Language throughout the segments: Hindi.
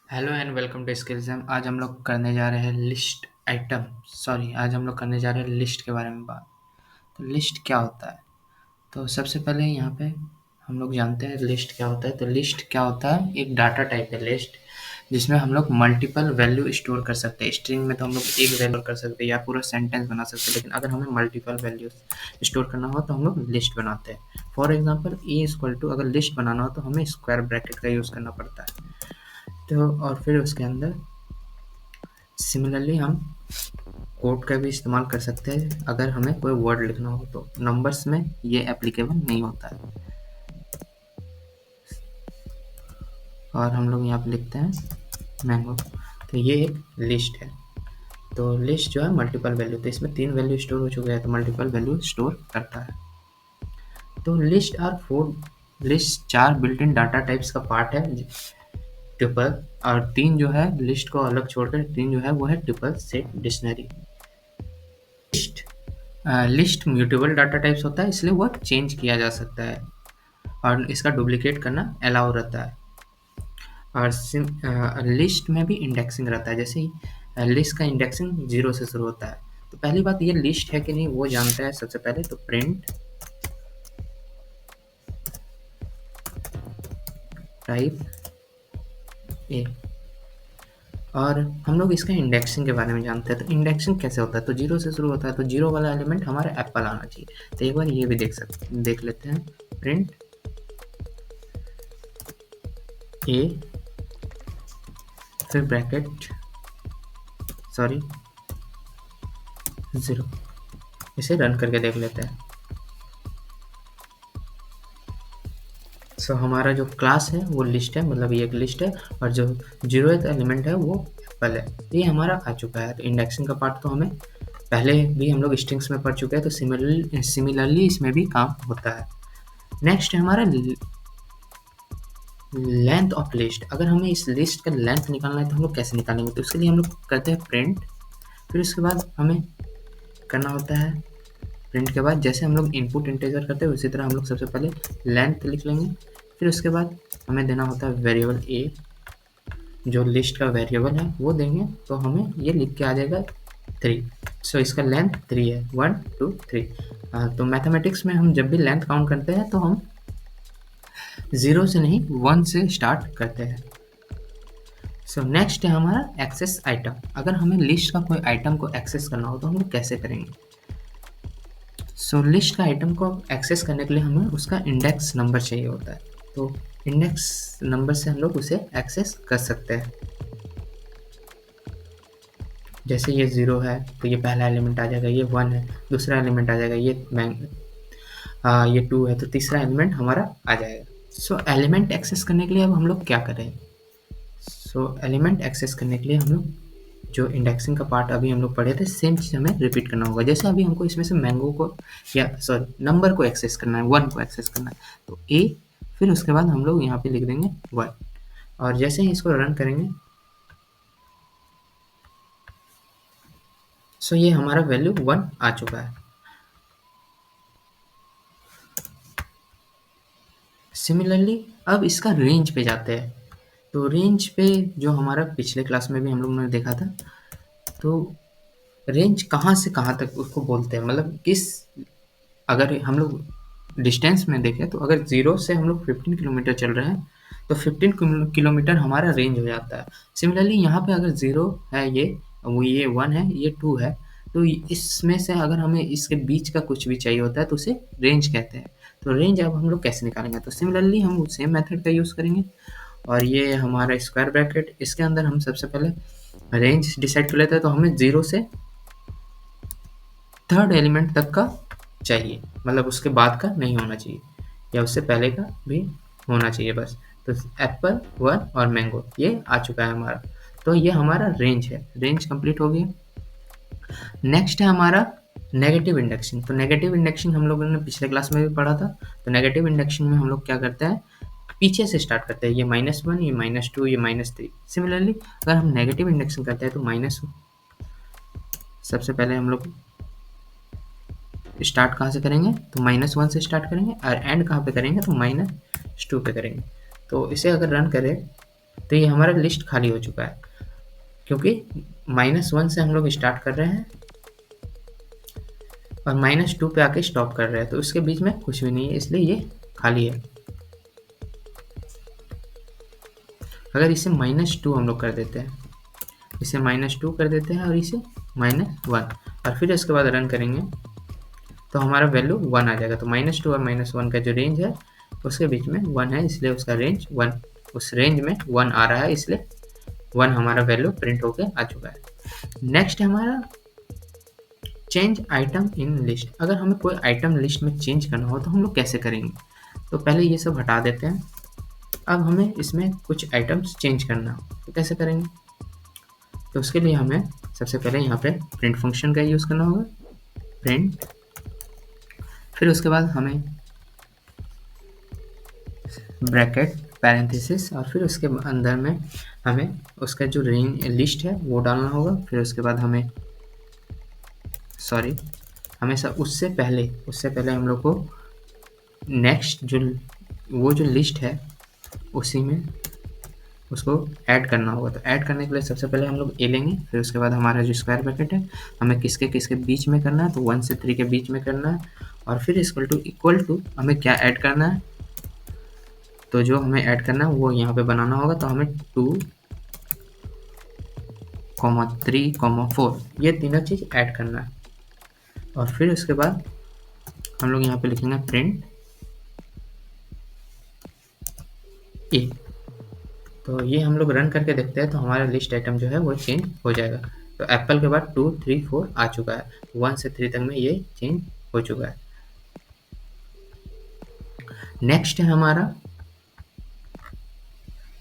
Hello and welcome to skills. आज हम लोग करने जा रहे हैं आज हम लोग करने जा रहे हैं लिस्ट के बारे में बात। तो लिस्ट क्या होता है? तो सबसे पहले यहाँ पे हम लोग जानते हैं लिस्ट क्या होता है। तो लिस्ट क्या होता है? एक डाटा टाइप है लिस्ट, जिसमें हम लोग मल्टीपल वैल्यू स्टोर कर सकते हैं। स्ट्रिंग में तो हम लोग एक वैल्यू कर सकते हैं या पूरा सेंटेंस बना सकते हैं, लेकिन अगर हमें मल्टीपल वैल्यूज स्टोर करना हो तो हम लोग लिस्ट बनाते हैं। For example A equal to, अगर लिस्ट बनाना हो तो हमें स्क्वायर ब्रैकेट का यूज़ करना पड़ता है। तो और फिर उसके अंदर सिमिलरली हम कोड का भी इस्तेमाल कर सकते हैं अगर हमें कोई वर्ड लिखना हो तो। नंबर्स में ये एप्लीकेबल नहीं होता है। और हम लोग यहाँ पे लिखते हैं मैंगो। तो ये एक लिस्ट है। तो लिस्ट जो है मल्टीपल वैल्यू, तो इसमें 3 वैल्यू स्टोर हो चुके हैं, तो मल्टीपल वैल्यू स्टोर करता है। तो list 4 built in data types का पार्ट है ट्रिपल, और 3 जो है लिस्ट को अलग छोड़कर 3 जो है वो है triple set dictionary. List mutable data types होता है, इसलिए वो चेंज किया जा सकता है और इसका डुप्लीकेट करना अलाउ रहता है। और लिस्ट में भी इंडेक्सिंग रहता है। जैसे ही लिस्ट का इंडेक्सिंग 0 से शुरू होता है। तो पहली बात, ये लिस्ट है कि नहीं वो जानता है सबसे पहले। तो प्रिंट टाइप ए, और हम लोग इसका इंडेक्सिंग के बारे में जानते हैं। तो इंडेक्सिंग कैसे होता है? तो 0 से शुरू होता है, तो 0 वाला एलिमेंट हमारा एप्पल आना चाहिए। तो एक बार ये भी देख लेते हैं। प्रिंट ए, फिर ब्रैकेट, सॉरी 0। इसे रन करके देख लेते हैं। सो हमारा जो क्लास है वो लिस्ट है, मतलब ये एक लिस्ट है, और जो 0th एलिमेंट है वो एप्पल है। ये हमारा आ चुका है। तो इंडेक्सिंग का पार्ट तो हमें पहले भी हम लोग स्ट्रिंग्स में पढ़ चुके हैं, तो सिमिलरली इसमें भी काम होता है। नेक्स्ट है हमारा लेंथ ऑफ लिस्ट। अगर हमें इस लिस्ट का लेंथ निकालना है तो हम लोग कैसे निकालेंगे? तो उसके लिए हम लोग करते हैं प्रिंट, फिर उसके बाद हमें करना होता है प्रिंट के बाद जैसे हम लोग इनपुट इंटीजर करते हैं उसी तरह हम लोग सबसे पहले लेंथ लिख लेंगे। फिर उसके बाद हमें देना होता है वेरिएबल ए, जो लिस्ट का वेरिएबल है वो देंगे, तो हमें ये लिख के आ जाएगा 3। सो इसका लेंथ 3 है, 1 2 3। तो मैथमेटिक्स में हम जब भी लेंथ काउंट करते हैं तो हम 0 से नहीं 1 से स्टार्ट करते हैं। सो नेक्स्ट है हमारा एक्सेस आइटम। अगर हमें लिस्ट का कोई आइटम को एक्सेस करना हो तो हम लोग कैसे करेंगे? सो लिस्ट का आइटम को एक्सेस करने के लिए हमें उसका इंडेक्स नंबर चाहिए होता है। तो इंडेक्स नंबर से हम लोग उसे एक्सेस कर सकते हैं। जैसे ये 0 है तो ये पहला एलिमेंट आ जाएगा, ये 1 है दूसरा एलिमेंट आ जाएगा, ये 2 है तो तीसरा एलिमेंट हमारा आ जाएगा। सो एलिमेंट एक्सेस करने के लिए अब हम लोग क्या करें? सो एलिमेंट एक्सेस करने के लिए हम लोग जो इंडेक्सिंग का पार्ट अभी हम लोग पढ़े थे, सेम चीज़ हमें रिपीट करना होगा। जैसे अभी हमको इसमें से मैंगो को, या सॉरी नंबर को एक्सेस करना है, 1 को एक्सेस करना है, तो ए, फिर उसके बाद हम लोग यहाँ पे लिख देंगे 1, और जैसे ही इसको रन करेंगे सो ये हमारा वैल्यू 1 आ चुका है। सिमिलरली अब इसका रेंज पे जाते हैं। तो रेंज पे जो हमारा पिछले क्लास में भी हम लोग ने देखा था, तो रेंज कहाँ से कहाँ तक उसको बोलते हैं, मतलब किस, अगर हम लोग डिस्टेंस में देखें तो अगर 0 से हम लोग 15 किलोमीटर चल रहे हैं तो 15 किलोमीटर हमारा रेंज हो जाता है। सिमिलरली यहाँ पे अगर 0 है, ये 1 है, ये 2 है, तो इसमें से अगर हमें इसके बीच का कुछ भी चाहिए होता है तो उसे रेंज कहते हैं। तो रेंज अब हम लोग कैसे निकालेंगे? तो सिमिलरली हम सेम मेथड का यूज़ करेंगे, और ये हमारा स्क्वायर ब्रैकेट, इसके अंदर हम सबसे पहले रेंज डिसाइड कर लेते हैं। तो हमें 0 से थर्ड एलिमेंट तक का चाहिए, मतलब उसके बाद का नहीं होना चाहिए, या उससे पहले का भी होना चाहिए बस। तो एप्पल 1 और मैंगो ये आ चुका है हमारा। तो ये हमारा रेंज है, रेंज कंप्लीट हो गया। नेक्स्ट है हमारा नेगेटिव इंडेक्सिंग। तो नेगेटिव इंडेक्सिंग हम लोगों ने पिछले क्लास में भी पढ़ा था। तो नेगेटिव इंडेक्सिंग में हम लोग क्या करते हैं, पीछे से स्टार्ट करते हैं। ये -1, ये -2, ये -3। सिमिलरली अगर हम नेगेटिव इंडेक्सिंग करते हैं तो सबसे पहले हम लोग स्टार्ट कहाँ से करेंगे? तो -1 से स्टार्ट करेंगे, और एंड कहाँ पे करेंगे? तो -2 पे करेंगे। तो इसे अगर रन करें तो ये हमारा लिस्ट खाली हो चुका है, क्योंकि -1 से हम लोग स्टार्ट कर रहे हैं और -2 पे आके स्टॉप कर रहे हैं, तो उसके बीच में कुछ भी नहीं है, इसलिए ये खाली है। अगर इसे -2 हम लोग कर देते हैं, इसे -2 कर देते हैं और इसे -1 और फिर इसके बाद रन करेंगे तो हमारा वैल्यू 1 आ जाएगा। तो -2 और -1 का जो रेंज है उसके बीच में 1 है, इसलिए उसका रेंज 1, उस रेंज में 1 आ रहा है, इसलिए 1 हमारा वैल्यू प्रिंट होके आ चुका है। नेक्स्ट है हमारा चेंज आइटम इन लिस्ट। अगर हमें कोई आइटम लिस्ट में चेंज करना हो तो हम लोग कैसे करेंगे? तो पहले ये सब हटा देते हैं। अब हमें इसमें कुछ आइटम्स चेंज करना हो तो कैसे करेंगे? तो उसके लिए हमें सबसे पहले यहाँ पे प्रिंट फंक्शन का यूज़ करना होगा, प्रिंट। फिर उसके बाद हमें ब्रैकेट, पैरेंथेसिस और फिर उसके अंदर में हमें उसका जो रेंज लिस्ट है वो डालना होगा। फिर उसके बाद हमें हमेशा उससे पहले हम लोग को नेक्स्ट जो लिस्ट है उसी में उसको ऐड करना होगा। तो ऐड करने के लिए सबसे पहले हम लोग ए लेंगे, फिर उसके बाद हमारा जो स्क्वायर ब्रैकेट है हमें किसके किसके बीच में करना है, तो 1 से 3 के बीच में करना है। और फिर इक्वल टू हमें क्या ऐड करना है, तो जो हमें ऐड करना है वो यहाँ पे बनाना होगा। तो हमें 2, 3, 4 ये तीनों चीज़ ऐड करना है। और फिर उसके बाद हम लोग यहाँ पे लिखेंगे प्रिंट ए। तो ये हम लोग रन करके देखते हैं तो हमारा लिस्ट आइटम जो है वो चेंज हो जाएगा। तो एप्पल के बाद 2, 3, 4 आ चुका है, 1 से 3 तक में ये चेंज हो चुका है। नेक्स्ट है हमारा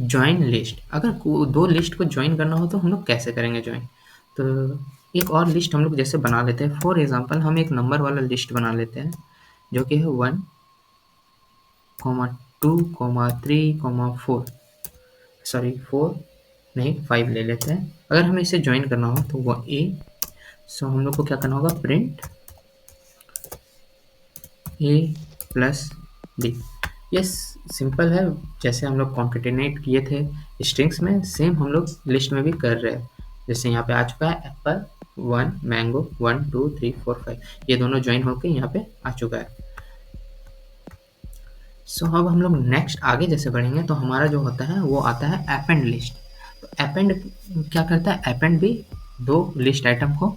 ज्वाइन लिस्ट। अगर दो लिस्ट को ज्वाइन करना हो तो हम लोग कैसे करेंगे ज्वाइन? तो एक और लिस्ट हम लोग जैसे बना लेते हैं। फॉर एग्जांपल हम एक नंबर वाला लिस्ट बना लेते हैं जो कि है 1, 2, 3, 4, 4 नहीं 5 ले लेते हैं। अगर हमें इसे ज्वाइन करना हो तो वो ए, सो हम लोग को क्या करना होगा, प्रिंट ए प्लस बी। ये सिंपल है, जैसे हम लोग कॉन्केटिनेट किए थे स्ट्रिंग्स में, सेम हम लोग लिस्ट में भी कर रहे हैं। जैसे यहाँ पे आ चुका है एप्पल 1, मैंगो 1, 2, 3, 4, 5, ये दोनों ज्वाइन होके यहाँ पे आ चुका है। सो अब हम लोग नेक्स्ट आगे जैसे बढ़ेंगे तो हमारा जो होता है वो आता है अपेंड लिस्ट। तो अपेंड क्या करता है? अपेंड भी दो लिस्ट आइटम को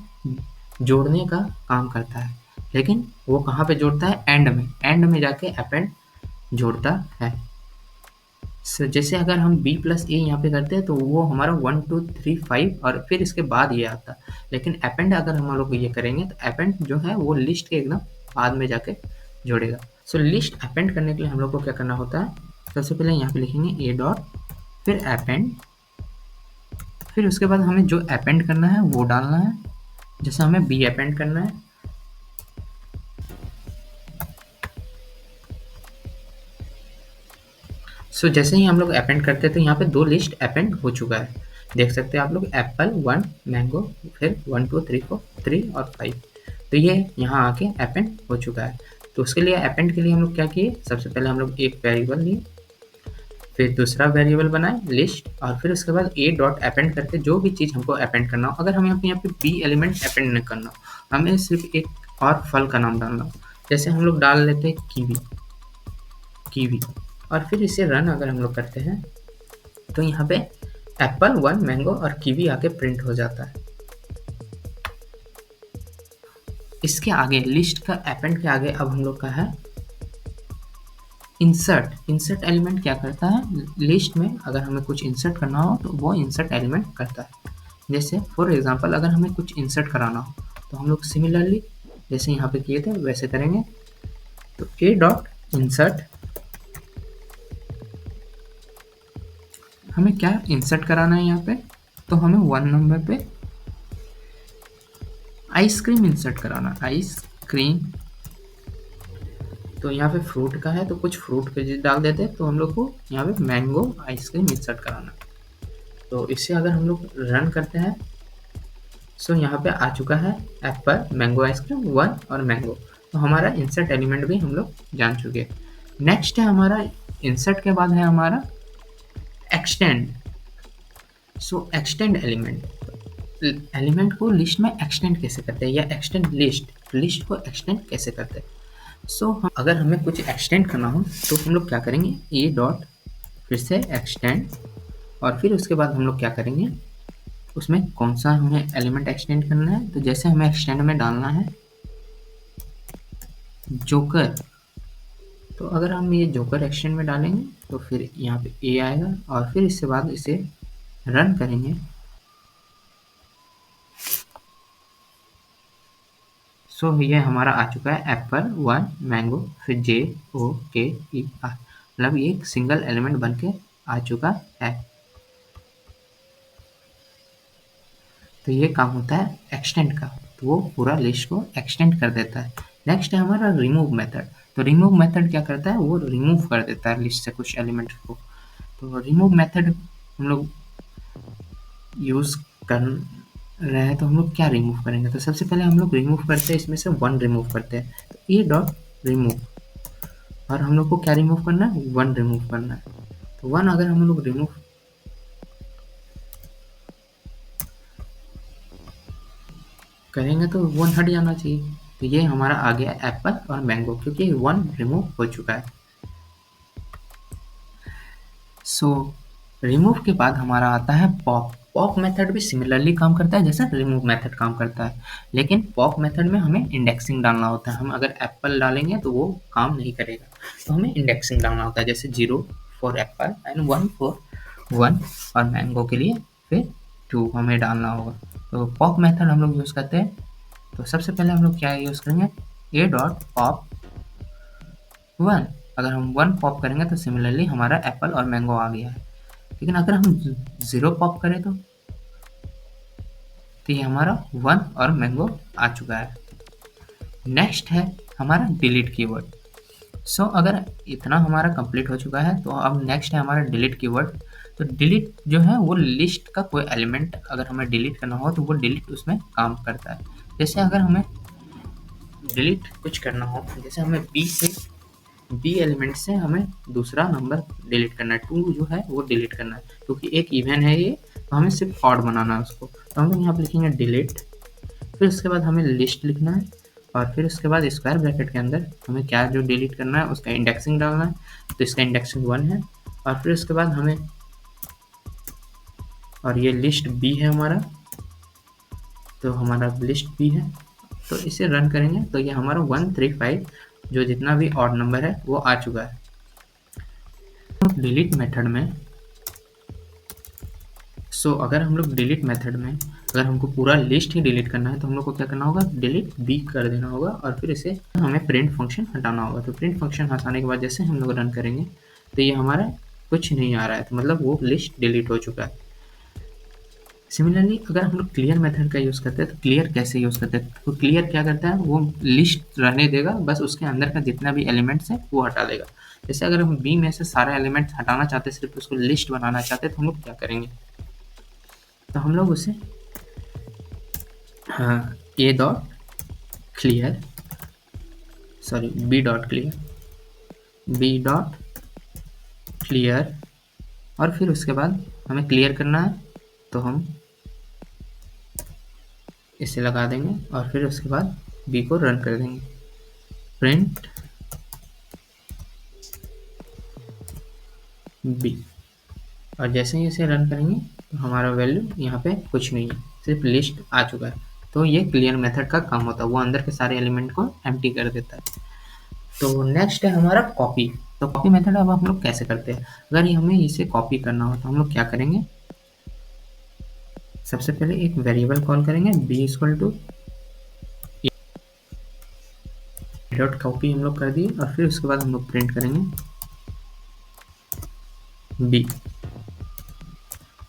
जोड़ने का काम करता है, लेकिन वो कहाँ पे जोड़ता है? एंड में जाके अपेंड जोड़ता है। जैसे अगर हम b प्लस ए यहाँ पे करते हैं तो वो हमारा 1, 2, 3, 5 और फिर इसके बाद ये आता है। लेकिन अपेंड अगर हम लोग ये करेंगे तो अपेंड जो है वो लिस्ट के एकदम बाद में जाके जोड़ेगा। सो लिस्ट अपेंड करने के लिए हम लोग को क्या करना होता है? सबसे पहले यहाँ पे लिखेंगे ए डॉट, फिर अपेंड, फिर उसके बाद हमें जो अपेंड करना है वो डालना है। जैसे हमें बी अपेंड करना है, सो जैसे ही हम लोग अपेंड करते हैं तो यहाँ पे दो लिस्ट अपेंड हो चुका है। देख सकते हैं आप लोग, एप्पल 1, मैंगो, फिर 1, 2, 3, 4, 3 और 5, तो ये यहाँ आके अपेंड हो चुका है। तो उसके लिए अपेंड के लिए हम लोग क्या किए? सबसे पहले हम लोग एक वेरिएबल लिए, फिर दूसरा वेरिएबल बनाए लिस्ट, और फिर उसके बाद ए डॉट अपेंड करके जो भी चीज़ हमको अपेंड करना हो, अगर हमें यहाँ पे बी एलिमेंट अपेंड नहीं करना हो, हमें सिर्फ एक और फल का नाम डालना हो, जैसे हम लोग डाल लेते हैं कीवी, और फिर इसे रन अगर हम लोग करते हैं तो यहाँ पे एप्पल 1, मैंगो और कीवी आके प्रिंट हो जाता है। इसके आगे लिस्ट का अपेंड के आगे अब हम लोग का है इंसर्ट एलिमेंट। क्या करता है? लिस्ट में अगर हमें कुछ इंसर्ट करना हो तो वो इंसर्ट एलिमेंट करता है। जैसे फॉर एग्जांपल अगर हमें कुछ इंसर्ट कराना हो तो हम लोग सिमिलरली जैसे यहाँ पे किए थे वैसे करेंगे। तो ए डॉट इंसर्ट, हमें क्या इंसर्ट कराना है यहाँ पे? तो हमें 1 नंबर पे आइसक्रीम इंसर्ट कराना, आइसक्रीम। तो यहाँ पे फ्रूट का है तो कुछ फ्रूट के चीज डाल देते हैं, तो हम लोग को यहाँ पे मैंगो आइसक्रीम इंसर्ट कराना। तो इससे अगर हम लोग रन करते हैं सो यहाँ पे आ चुका है एप्पल, मैंगो आइसक्रीम, 1 और मैंगो। तो हमारा इंसर्ट एलिमेंट भी हम लोग जान चुके हैं। नेक्स्ट है हमारा इंसर्ट के बाद है हमारा एक्सटेंड। सो एक्सटेंड एलिमेंट को लिस्ट में एक्सटेंड कैसे करते हैं, या एक्सटेंड लिस्ट को एक्सटेंड कैसे करते हैं। सो हम अगर हमें कुछ एक्सटेंड करना हो तो हम लोग क्या करेंगे, ए डॉट फिर से एक्सटेंड, और फिर उसके बाद हम लोग क्या करेंगे, उसमें कौन सा हमें एलिमेंट एक्सटेंड करना है। तो जैसे हमें एक्सटेंड में डालना है जोकर, तो अगर हम ये जोकर एक्सटेंड में डालेंगे तो फिर यहाँ पे ए आएगा, और फिर इसके बाद इसे रन करेंगे। सो ये हमारा आ चुका है एप्पल 1 मैंगो फिर JOKER, मतलब ये एक सिंगल एलिमेंट बन के आ चुका है। तो ये काम होता है एक्सटेंड का, तो वो पूरा लिस्ट को एक्सटेंड कर देता है। नेक्स्ट है हमारा रिमूव मेथड। तो रिमूव मेथड क्या करता है, वो रिमूव कर देता है लिस्ट से कुछ एलिमेंट को। तो रिमूव मेथड हम लोग यूज़ कर रहे हैं, तो हम लोग क्या रिमूव करेंगे। तो सबसे पहले हम लोग रिमूव करते हैं, इसमें से 1 रिमूव करते हैं, तो ए डॉट रिमूव, और हम लोग को क्या रिमूव करना है, 1 रिमूव करना है। तो 1 अगर हम लोग रिमूव करेंगे तो 1 हट जाना चाहिए। तो ये हमारा आ गया एप्पल और मैंगो, क्योंकि 1 रिमूव हो चुका है। सो रिमूव के बाद हमारा आता है पॉप। पॉप मेथड भी सिमिलरली काम करता है जैसा रिमूव मेथड काम करता है, लेकिन पॉप मेथड में हमें इंडेक्सिंग डालना होता है। हम अगर एप्पल डालेंगे तो वो काम नहीं करेगा, तो हमें इंडेक्सिंग डालना होता है, जैसे 0 फॉर एप्पल एंड 1 फॉर 1, और मैंगो के लिए फिर 2 हमें डालना होगा। तो पॉप मेथड हम लोग यूज़ करते हैं। तो सबसे पहले हम लोग क्या यूज़ करेंगे, ए डॉट पॉप 1। अगर हम 1 पॉप करेंगे तो सिमिलरली हमारा एप्पल और मैंगो आ गया है। लेकिन अगर हम 0 पॉप करें तो ये हमारा 1 और मैंगो आ चुका है। नेक्स्ट है हमारा डिलीट कीवर्ड। सो अगर इतना हमारा कंप्लीट हो चुका है, तो अब नेक्स्ट है हमारा डिलीट कीवर्ड। तो डिलीट जो है वो लिस्ट का कोई एलिमेंट अगर हमें डिलीट करना हो तो वो डिलीट उसमें काम करता है। जैसे अगर हमें डिलीट कुछ करना हो, जैसे हमें बी एलिमेंट से हमें दूसरा नंबर डिलीट करना है, 2 जो है वो डिलीट करना है, क्योंकि एक इवन है ये, तो हमें सिर्फ ऑड बनाना है उसको। तो हम लोग यहाँ पे लिखेंगे डिलीट, फिर उसके बाद हमें लिस्ट लिखना है, और फिर उसके बाद स्क्वायर ब्रैकेट के अंदर हमें क्या जो डिलीट करना है उसका इंडेक्सिंग डालना है। तो इसका इंडेक्सिंग 1 है, और फिर उसके बाद हमें, और ये लिस्ट बी है हमारा, तो हमारा लिस्ट बी है। तो इसे रन करेंगे तो ये हमारा 135 जो जितना भी ऑड नंबर है वो आ चुका है। डिलीट मेथड में अगर हम लोग डिलीट मेथड में अगर हमको पूरा लिस्ट ही डिलीट करना है तो हम लोग को क्या करना होगा, डिलीट बी कर देना होगा, और फिर इसे हमें प्रिंट फंक्शन हटाना होगा। तो प्रिंट फंक्शन हटाने के बाद जैसे हम लोग रन करेंगे तो ये हमारा कुछ नहीं आ रहा है, तो मतलब वो लिस्ट डिलीट हो चुका है। सिमिलरली अगर हम लोग क्लियर मेथड का यूज़ करते हैं तो क्लियर कैसे यूज़ करते हैं, तो क्लियर क्या करता है, वो लिस्ट रहने देगा, बस उसके अंदर का जितना भी एलिमेंट्स है वो हटा देगा। जैसे अगर हम बी में से सारे एलिमेंट्स हटाना चाहते हैं, सिर्फ उसको लिस्ट बनाना चाहते हैं, तो हम लोग क्या करेंगे, तो हम लोग उसे A dot clear sorry B dot clear, और फिर उसके बाद हमें क्लियर करना है, तो हम इसे लगा देंगे, और फिर उसके बाद बी को रन कर देंगे, प्रिंट बी, और जैसे ही इसे रन करेंगे तो हमारा वैल्यू यहाँ पे कुछ नहीं है, सिर्फ लिस्ट आ चुका है। तो ये क्लियर मेथड का काम होता है, वो अंदर के सारे एलिमेंट को एम्प्टी कर देता है। तो नेक्स्ट है हमारा कॉपी। तो कॉपी मेथड अब हम लोग कैसे करते हैं, अगर हमें इसे कॉपी करना हो तो हम लोग क्या करेंगे, सबसे पहले एक वेरिएबल कॉल करेंगे B equal to dot copy हम लोग कर दिए, और फिर उसके बाद हम लोग प्रिंट करेंगे बी।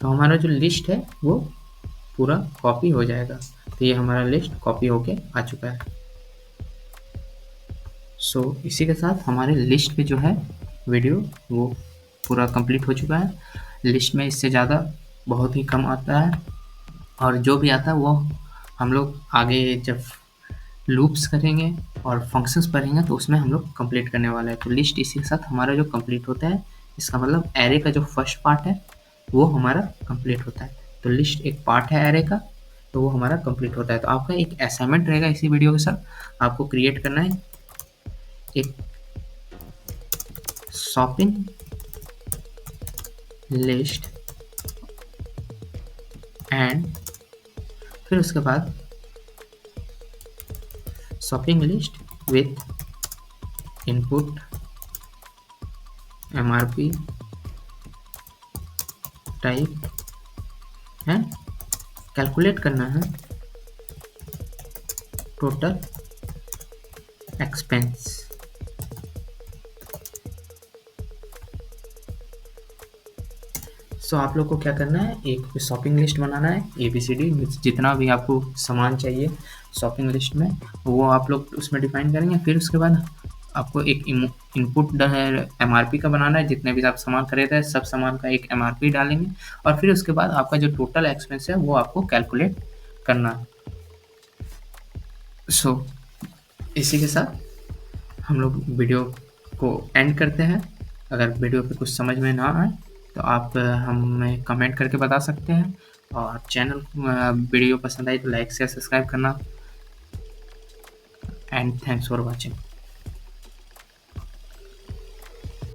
तो हमारा जो लिस्ट है वो पूरा कॉपी हो जाएगा। तो ये हमारा लिस्ट कॉपी होके आ चुका है। इसी के साथ हमारे लिस्ट पे जो है वीडियो वो पूरा कंप्लीट हो चुका है। लिस्ट में इससे ज़्यादा बहुत ही कम आता है, और जो भी आता है वो हम लोग आगे जब लूप्स करेंगे और फंक्शंस पढ़ेंगे तो उसमें हम लोग कंप्लीट करने वाले हैं। तो लिस्ट इसी के साथ हमारा जो कंप्लीट होता है, इसका मतलब एरे का जो फर्स्ट पार्ट है वो हमारा कंप्लीट होता है। तो लिस्ट एक पार्ट है एरे का, तो वो हमारा कंप्लीट होता है। तो आपका एक असाइनमेंट रहेगा इसी वीडियो के साथ, आपको क्रिएट करना है एक शॉपिंग लिस्ट एंड फिर उसके बाद shopping list with input MRP type and calculate करना है टोटल एक्सपेंस। सो आप लोग को क्या करना है, एक शॉपिंग लिस्ट बनाना है ABCD, जितना भी आपको सामान चाहिए शॉपिंग लिस्ट में वो आप लोग उसमें डिफाइन करेंगे। फिर उसके बाद आपको एक इनपुट MRP का बनाना है, जितने भी आप सामान खरीदे हैं सब सामान का एक MRP डालेंगे। और फिर उसके बाद आपका जो टोटल एक्सपेंस है वो आपको कैलकुलेट करना है। सो इसी के साथ हम लोग वीडियो को एंड करते हैं। अगर वीडियो पे कुछ समझ में ना आए तो आप हमें कमेंट करके बता सकते हैं, और चैनल वीडियो पसंद आई तो लाइक शेयर सब्सक्राइब करना। And thanks for watching.